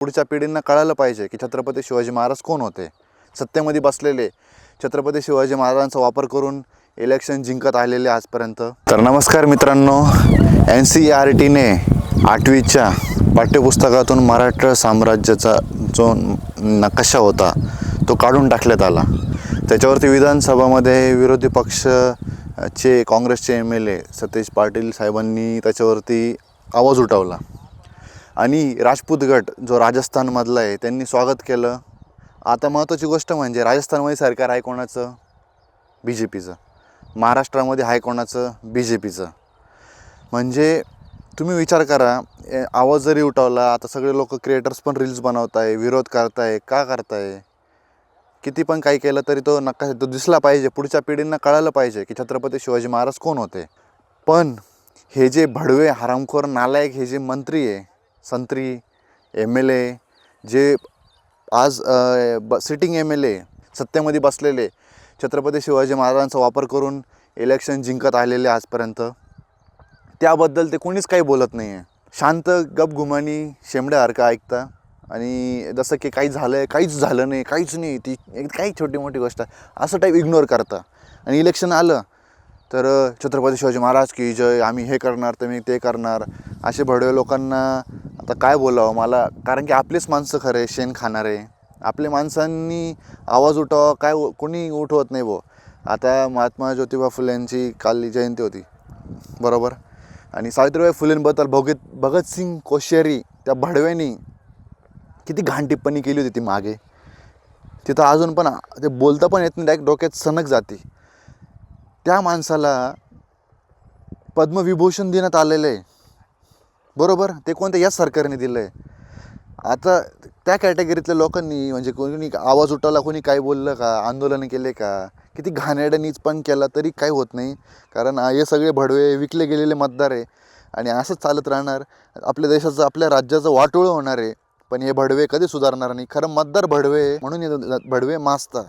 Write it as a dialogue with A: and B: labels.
A: पुढच्या पिढींना कळायला पाहिजे की छत्रपती शिवाजी महाराज कोण होते. सत्तेमध्ये बसलेले छत्रपती शिवाजी महाराजांचा वापर करून इलेक्शन जिंकत आलेले आजपर्यंत. तर नमस्कार मित्रांनो, NCERTने 8वीच्या पाठ्यपुस्तकातून मराठा साम्राज्याचा जो नकाशा होता तो काढून टाकण्यात आला. त्याच्यावरती विधानसभामध्ये विरोधी पक्षाचे काँग्रेसचे MLA सतीश पाटील साहेबांनी त्याच्यावरती आवाज उठवला आणि राजपूत गट जो राजस्थानमधला आहे त्यांनी स्वागत केलं. आता महत्त्वाची गोष्ट म्हणजे राजस्थानमध्ये सरकार आहे कोणाचं? BJPचं. महाराष्ट्रामध्ये आहे कोणाचं? BJPचं. म्हणजे तुम्ही विचार करा, आवाज जरी उठवला, आता सगळे लोक क्रिएटर्स पण रील्स बनवत आहे, विरोध करताय. का करताय? किती पण काही केलं तरी तो नकाशा तो दिसला पाहिजे, पुढच्या पिढींना कळायला पाहिजे की छत्रपती शिवाजी महाराज कोण होते. पण हे जे भडवे हरामखोर नालायक हे जे मंत्री आहे, संत्री MLA जे आज सिटिंग MLA सत्तेमध्ये बसलेले छत्रपती शिवाजी महाराजांचा वापर करून इलेक्शन जिंकत आलेले आजपर्यंत, त्याबद्दल ते कोणीच काही बोलत नाही आहे. शांत गपगुमानी शेंबड्यासारखं ऐकता आणि जसं की काही झालं आहे, काहीच झालं नाही, काहीच नाही, ती काही छोटी मोठी गोष्ट असं टाईप इग्नोर करता. आणि इलेक्शन आलं तर छत्रपती शिवाजी महाराज की जय, आम्ही हे करणार, तर मी ते करणार. असे भडवे लोकांना आता काय बोलावं मला, कारण की आपलेच माणसं खरे शेण खाणारे. आपल्या माणसांनी आवाज उठवावा, काय कोणी उठवत नाही आता महात्मा ज्योतिबा फुलेंची काल जयंती होती, बरोबर. आणि सावित्रीबाई फुलेंबद्दल भगतसिंग कोश्यारी त्या भडव्यांनी किती घाण टिप्पणी केली होती ती मागे. तिथं अजून पण ते बोलता पण येत नाही, डायरेक्ट डोक्यात सनक जाते. त्या माणसाला पद्मविभूषण देण्यात आलेलं आहे, बरोबर. ते कोणत्या याच सरकारने दिलं आहे. आता त्या कॅटेगरीतल्या लोकांनी म्हणजे कोणी आवाज उठवला, कोणी काय बोललं का, आंदोलन केले का, किती घाणेरडं नीच पण केला तरी काही होत नाही. कारण हे सगळे भडवे विकले गेलेले मतदार आहे आणि असंच चालत राहणार. आपल्या देशाचं, आपल्या राज्याचं वाटोळं होणार आहे. पण हे भडवे कधी सुधारणार नाही. खरं मतदार भडवे म्हणून हे भडवे माजता.